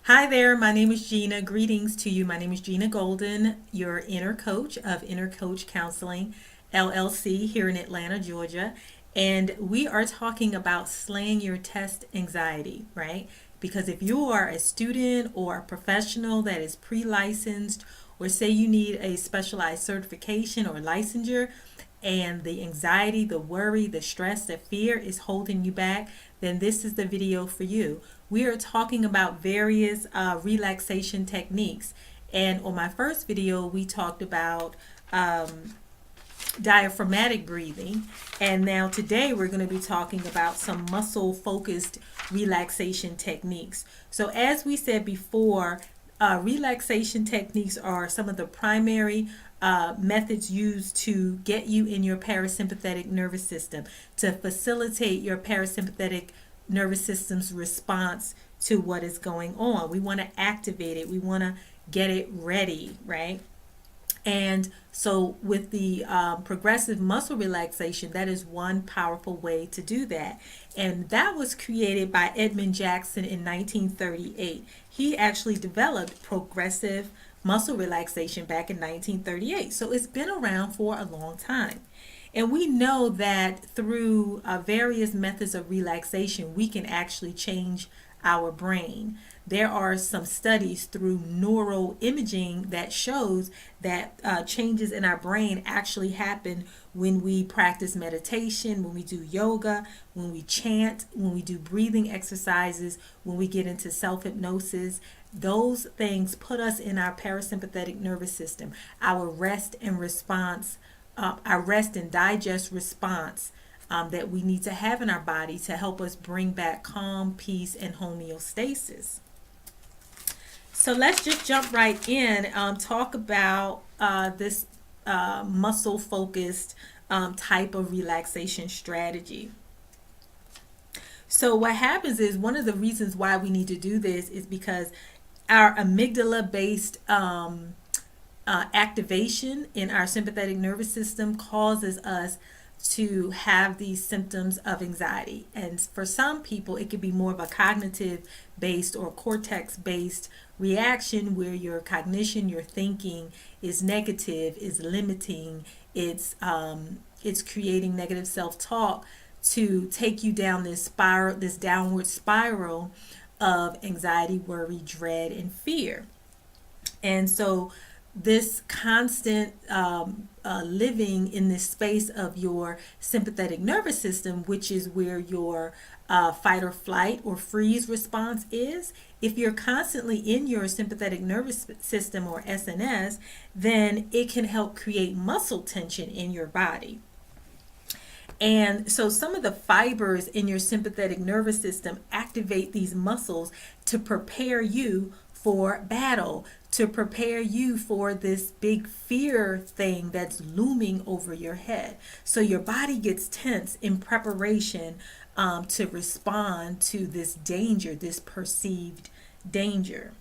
Hi there, my name is Gina. Greetings to you. My name is Gina Golden, your inner coach of Inner Coach Counseling LLC here in Atlanta, Georgia. And we are talking about slaying your test anxiety, right? Because if you are a student or a professional that is pre licensed, or say you need a specialized certification or licensure, and the anxiety, the worry, the stress, the fear is holding you back, then this is the video for you. We are talking about various relaxation techniques. And on my first video, we talked about diaphragmatic breathing. And now today we're going to be talking about some muscle focused relaxation techniques. So as we said before, relaxation techniques are some of the primary methods used to get you in your parasympathetic nervous system, to facilitate your parasympathetic nervous system's response to what is going on. We want to activate it. We want to get it ready, right? And so with the progressive muscle relaxation, that is one powerful way to do that. And that was created by Edmund Jackson in 1938. He actually developed progressive muscle relaxation back in 1938. So it's been around for a long time. And we know that through various methods of relaxation, we can actually change our brain. There are some studies through neuroimaging that shows that changes in our brain actually happen when we practice meditation, when we do yoga, when we chant, when we do breathing exercises, when we get into self-hypnosis. Those things put us in our parasympathetic nervous system, our rest and response, our rest and digest response that we need to have in our body to help us bring back calm, peace, and homeostasis. So let's just jump right in, talk about this muscle focused type of relaxation strategy. So what happens is, one of the reasons why we need to do this is because our amygdala based activation in our sympathetic nervous system causes us to have these symptoms of anxiety. And for some people, it could be more of a cognitive based or cortex based reaction, where your cognition, your thinking is negative, is limiting, it's creating negative self-talk to take you down this spiral, this downward spiral of anxiety, worry, dread, and fear. And so this constant living in this space of your sympathetic nervous system, which is where your fight or flight or freeze response is. If you're constantly in your sympathetic nervous system, or SNS, then it can help create muscle tension in your body. And so some of the fibers in your sympathetic nervous system activate these muscles to prepare you for battle, to prepare you for this big fear thing that's looming over your head. So your body gets tense in preparation to respond to this danger, this perceived danger.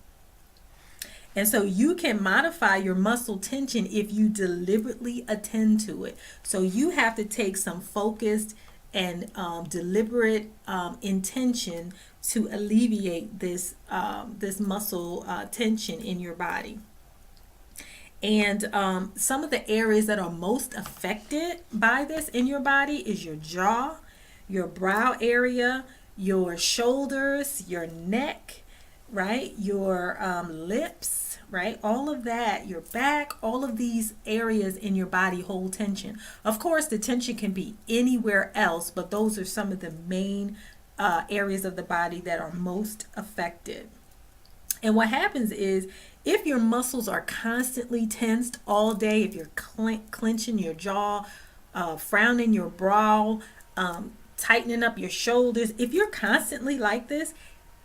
And so you can modify your muscle tension if you deliberately attend to it. So you have to take some focused and deliberate intention to alleviate this muscle tension in your body. And some of the areas that are most affected by this in your body is your jaw, your brow area, your shoulders, your neck, right? Your lips, right? All of that, your back, all of these areas in your body hold tension. Of course, the tension can be anywhere else, but those are some of the main areas of the body that are most affected. And what happens is, if your muscles are constantly tensed all day, if you're clenching your jaw, frowning your brow, tightening up your shoulders, if you're constantly like this,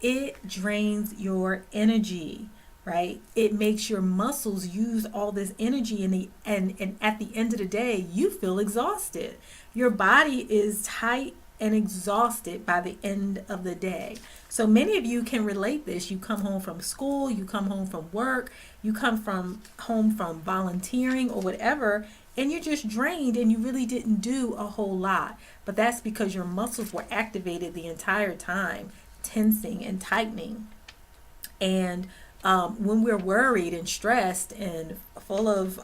it drains your energy, right? It makes your muscles use all this energy, and at the end of the day, you feel exhausted. Your body is tight and exhausted by the end of the day. So many of you can relate this. You come home from school, you come home from work, you come from home from volunteering or whatever, and you're just drained and you really didn't do a whole lot. But that's because your muscles were activated the entire time, tensing and tightening. And when we're worried and stressed and full of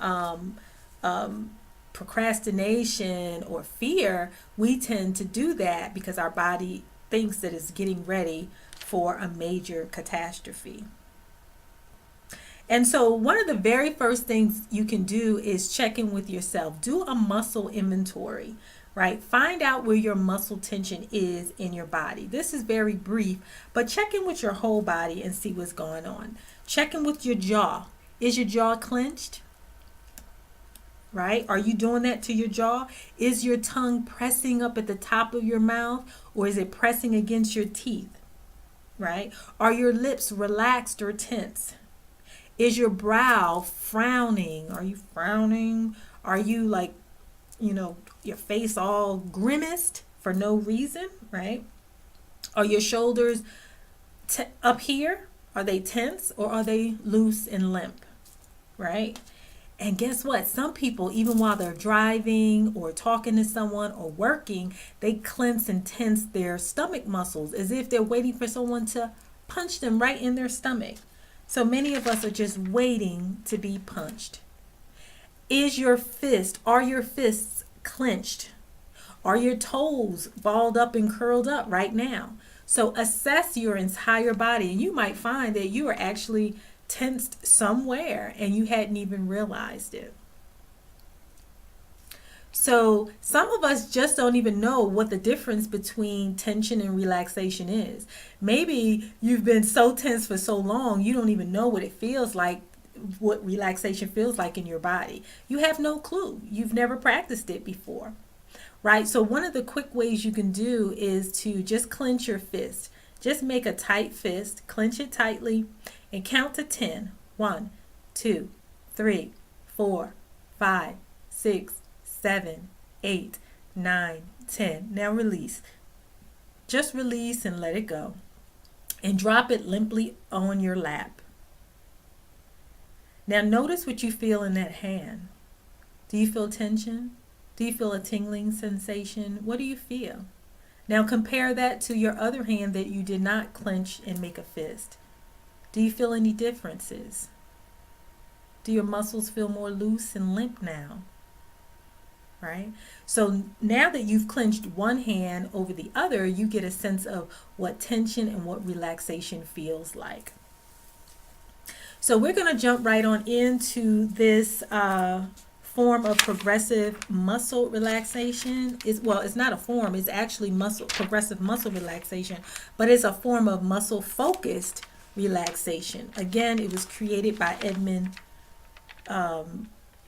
procrastination or fear, we tend to do that because our body thinks that it's getting ready for a major catastrophe. And so, one of the very first things you can do is check in with yourself. Do a muscle inventory, right? Find out where your muscle tension is in your body. This is very brief, but check in with your whole body and see what's going on. Check in with your jaw. Is your jaw clenched? Right? Are you doing that to your jaw? Is your tongue pressing up at the top of your mouth, or is it pressing against your teeth? Right? Are your lips relaxed or tense? Is your brow frowning? Are you frowning? Are you like, your face all grimaced for no reason, right? Are your shoulders up here? Are they tense or are they loose and limp, right? And guess what? Some people, even while they're driving or talking to someone or working, they clench and tense their stomach muscles as if they're waiting for someone to punch them right in their stomach. So many of us are just waiting to be punched. Are your fists clenched? Are your toes balled up and curled up right now? So assess your entire body, and you might find that you are actually tensed somewhere and you hadn't even realized it. So some of us just don't even know what the difference between tension and relaxation is. Maybe you've been so tense for so long, you don't even know what it feels like, what relaxation feels like in your body. You have no clue. You've never practiced it before, right? So one of the quick ways you can do is to just clench your fist. Just make a tight fist, clench it tightly, and count to 10. 1, 2, 3, 4, 5, 6, 7, 8, 9, 10. Now release. Just release and let it go. And drop it limply on your lap. Now notice what you feel in that hand. Do you feel tension? Do you feel a tingling sensation? What do you feel? Now compare that to your other hand that you did not clench and make a fist. Do you feel any differences? Do your muscles feel more loose and limp now? Right? So now that you've clenched one hand over the other, you get a sense of what tension and what relaxation feels like. So we're going to jump right on into this form of progressive muscle relaxation. It's not a form, it's actually progressive muscle relaxation, but it's a form of muscle focused relaxation. Again, it was created by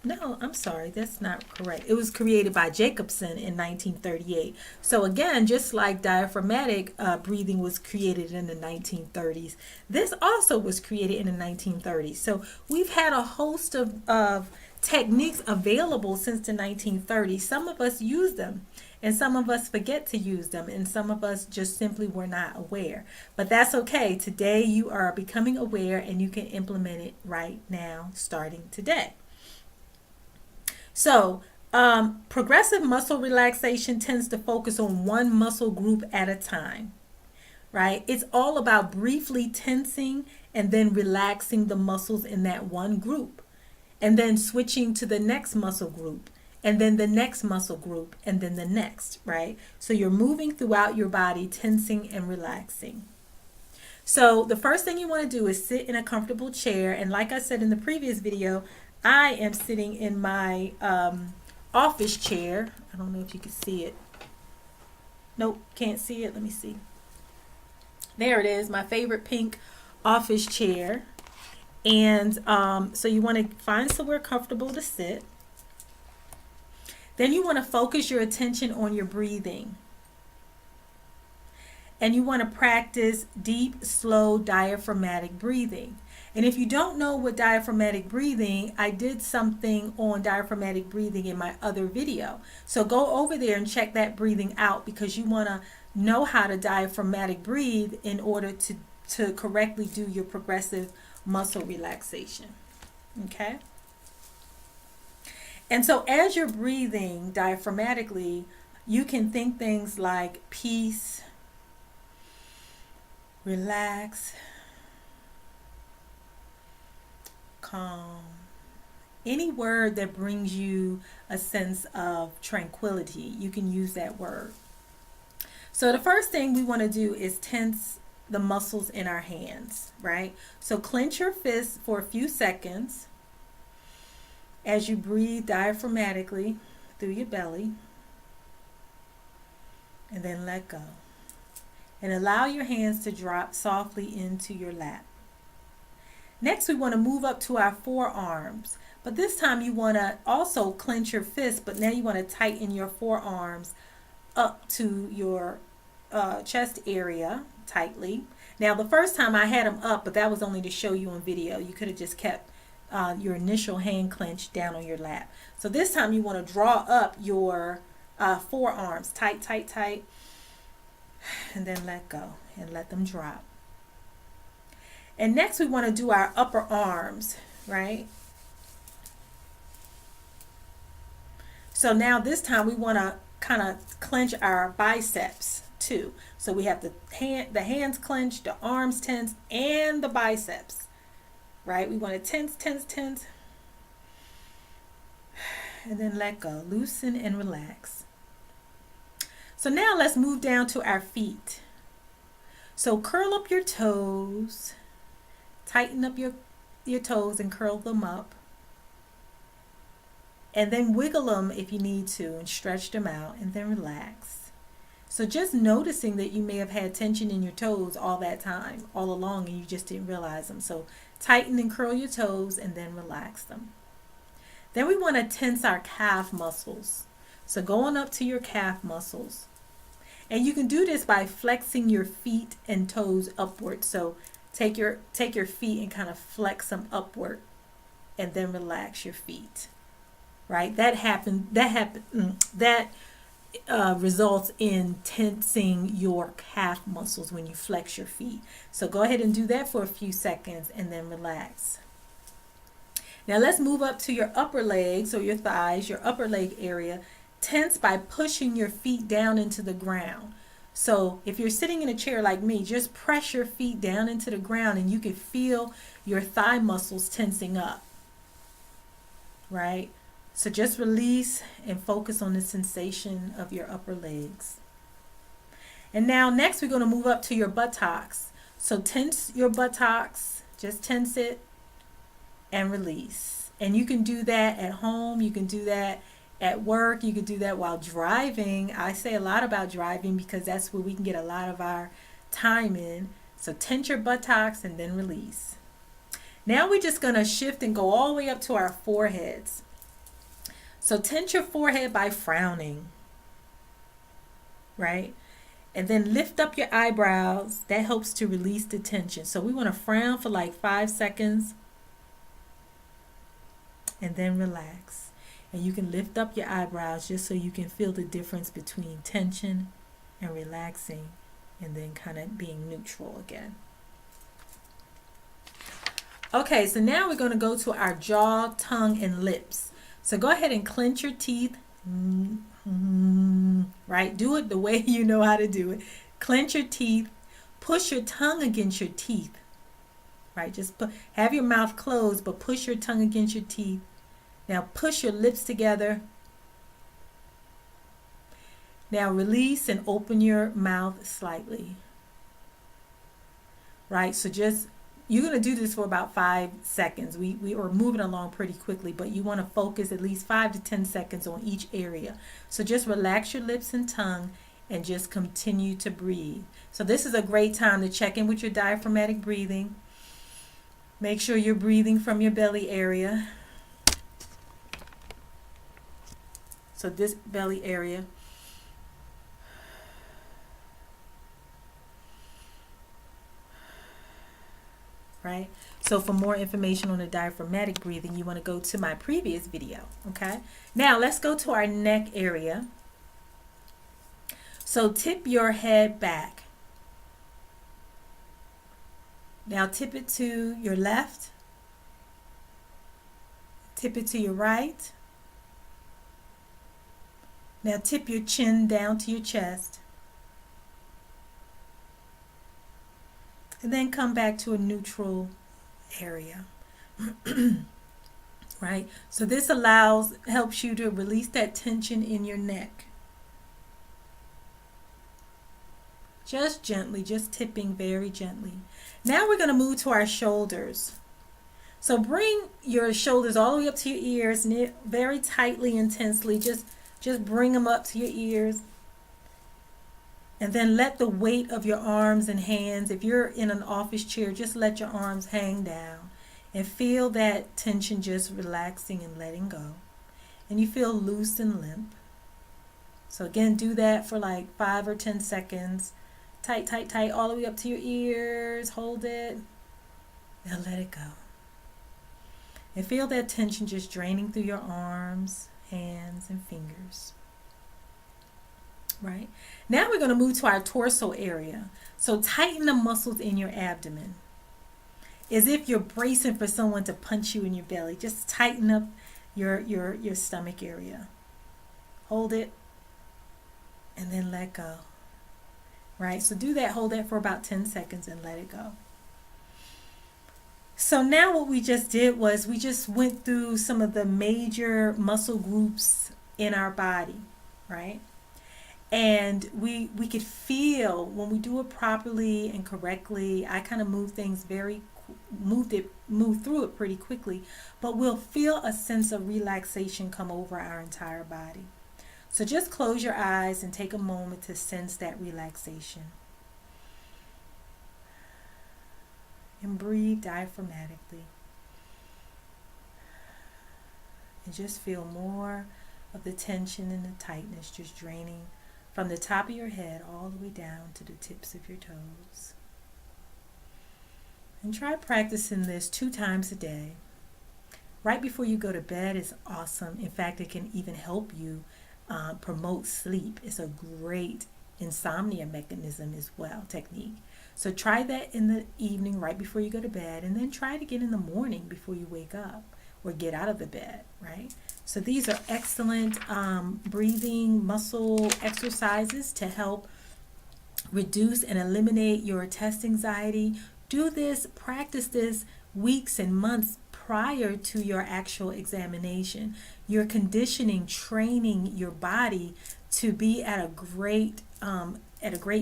no, I'm sorry, that's not correct. It was created by Jacobson in 1938. So again, just like diaphragmatic breathing was created in the 1930s, this also was created in the 1930s. So we've had a host of techniques available since the 1930s. Some of us use them, and some of us forget to use them, and some of us just simply were not aware. But that's okay. Today you are becoming aware, and you can implement it right now, starting today. So, progressive muscle relaxation tends to focus on one muscle group at a time, right? It's all about briefly tensing and then relaxing the muscles in that one group, and then switching to the next muscle group, and then the next muscle group, and then the next, right? So you're moving throughout your body, tensing and relaxing. So the first thing you want to do is sit in a comfortable chair. And like I said in the previous video, I am sitting in my office chair. I don't know if you can see it. Nope, can't see it. Let me see. There it is, my favorite pink office chair. And so you want to find somewhere comfortable to sit. Then you want to focus your attention on your breathing. And you want to practice deep, slow, diaphragmatic breathing. And if you don't know what diaphragmatic breathing, I did something on diaphragmatic breathing in my other video. So go over there and check that breathing out, because you want to know how to diaphragmatic breathe in order to correctly do your progressive muscle relaxation. Okay? And so as you're breathing diaphragmatically, you can think things like peace, relax, calm. Any word that brings you a sense of tranquility, you can use that word. So the first thing we want to do is tense the muscles in our hands, right? So clench your fists for a few seconds as you breathe diaphragmatically through your belly, and then let go. And allow your hands to drop softly into your lap. Next, we want to move up to our forearms. But this time you want to also clench your fists, but now you want to tighten your forearms up to your chest area tightly. Now, the first time I had them up, but that was only to show you on video. You could have just kept your initial hand clenched down on your lap. So this time you want to draw up your forearms tight, tight, tight, and then let go and let them drop. And next we want to do our upper arms, right? So now this time we want to kind of clench our biceps too. So we have the hands clenched, the arms tense, and the biceps, right? We want to tense, tense, tense, and then let go. Loosen and relax. So now let's move down to our feet. So curl up your toes, tighten up your toes and curl them up. And then wiggle them if you need to and stretch them out, and then relax. So just noticing that you may have had tension in your toes all that time, all along, and you just didn't realize them. So tighten and curl your toes and then relax them. Then we want to tense our calf muscles. So going up to your calf muscles. And you can do this by flexing your feet and toes upward. So take your feet and kind of flex them upward and then relax your feet. Right? That results in tensing your calf muscles when you flex your feet. So go ahead and do that for a few seconds and then relax. Now let's move up to your upper legs or your thighs, your upper leg area. Tense by pushing your feet down into the ground. So if you're sitting in a chair like me, just press your feet down into the ground and you can feel your thigh muscles tensing up. Right? So just release and focus on the sensation of your upper legs. And now next we're going to move up to your buttocks. So tense your buttocks, just tense it and release. And you can do that at home, you can do that at work, you can do that while driving. I say a lot about driving because that's where we can get a lot of our time in. So tense your buttocks and then release. Now we're just going to shift and go all the way up to our foreheads. So tense your forehead by frowning, right? And then lift up your eyebrows. That helps to release the tension. So we want to frown for like 5 seconds and then relax. And you can lift up your eyebrows just so you can feel the difference between tension and relaxing and then kind of being neutral again. Okay, so now we're going to go to our jaw, tongue, and lips. So go ahead and clench your teeth, right? Do it the way you know how to do it. Clench your teeth, push your tongue against your teeth, right? Just have your mouth closed, but push your tongue against your teeth. Now push your lips together. Now release and open your mouth slightly, right? So you're going to do this for about 5 seconds. We are moving along pretty quickly, but you want to focus at least 5 to 10 seconds on each area. So just relax your lips and tongue and just continue to breathe. So this is a great time to check in with your diaphragmatic breathing. Make sure you're breathing from your belly area. So this belly area. Right? So for more information on the diaphragmatic breathing, you want to go to my previous video, okay? Now let's go to our neck area. So tip your head back. Now tip it to your left. Tip it to your right. Now tip your chin down to your chest. And then come back to a neutral area. Right? So this helps you to release that tension in your neck. Just gently, just tipping very gently. Now we're going to move to our shoulders. So bring your shoulders all the way up to your ears, very tightly, intensely. Just bring them up to your ears. And then let the weight of your arms and hands, if you're in an office chair, just let your arms hang down and feel that tension just relaxing and letting go. And you feel loose and limp. So again, do that for like 5 or 10 seconds. Tight, tight, tight, all the way up to your ears. Hold it. Now let it go. And feel that tension just draining through your arms, hands, and fingers. Right? Now we're going to move to our torso area. So tighten the muscles in your abdomen. As if you're bracing for someone to punch you in your belly. Just tighten up your stomach area. Hold it. And then let go. Right? So do that. Hold that for about 10 seconds and let it go. So now what we just did was we just went through some of the major muscle groups in our body, right? And we could feel when we do it properly and correctly. I kind of move through it pretty quickly, but we'll feel a sense of relaxation come over our entire body. So just close your eyes and take a moment to sense that relaxation. And breathe diaphragmatically. And just feel more of the tension and the tightness just draining from the top of your head all the way down to the tips of your toes. And try practicing this 2 times a day. Right before you go to bed is awesome. In fact, it can even help you promote sleep. It's a great insomnia mechanism as well, technique. So try that in the evening right before you go to bed, and then try it again in the morning before you wake up or get out of the bed, right? So these are excellent breathing muscle exercises to help reduce and eliminate your test anxiety. Do this, practice this weeks and months prior to your actual examination. You're conditioning, training your body to be at a great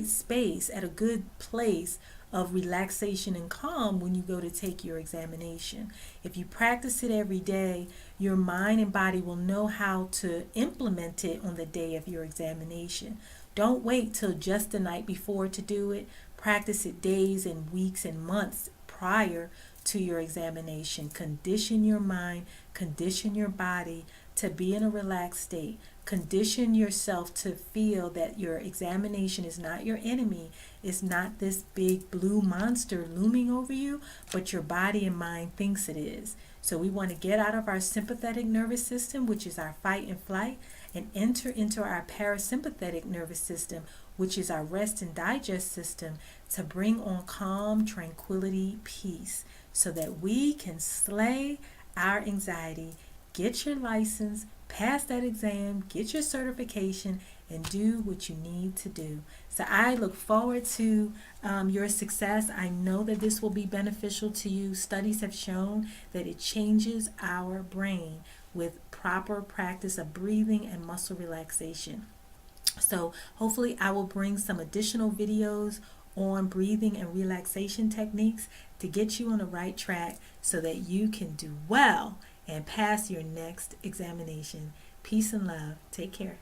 space, at a good place of relaxation and calm when you go to take your examination. If you practice it every day, your mind and body will know how to implement it on the day of your examination. Don't wait till just the night before to do it. Practice it days and weeks and months prior to your examination. Condition your mind, condition your body to be in a relaxed state. Condition yourself to feel that your examination is not your enemy. It's not this big blue monster looming over you, but your body and mind thinks it is. So we want to get out of our sympathetic nervous system, which is our fight and flight, and enter into our parasympathetic nervous system, which is our rest and digest system, to bring on calm, tranquility, peace, so that we can slay our anxiety. Get your license, pass that exam, get your certification, and do what you need to do. So I look forward to your success. I know that this will be beneficial to you. Studies have shown that it changes our brain with proper practice of breathing and muscle relaxation. So hopefully I will bring some additional videos on breathing and relaxation techniques to get you on the right track so that you can do well and pass your next examination. Peace and love. Take care.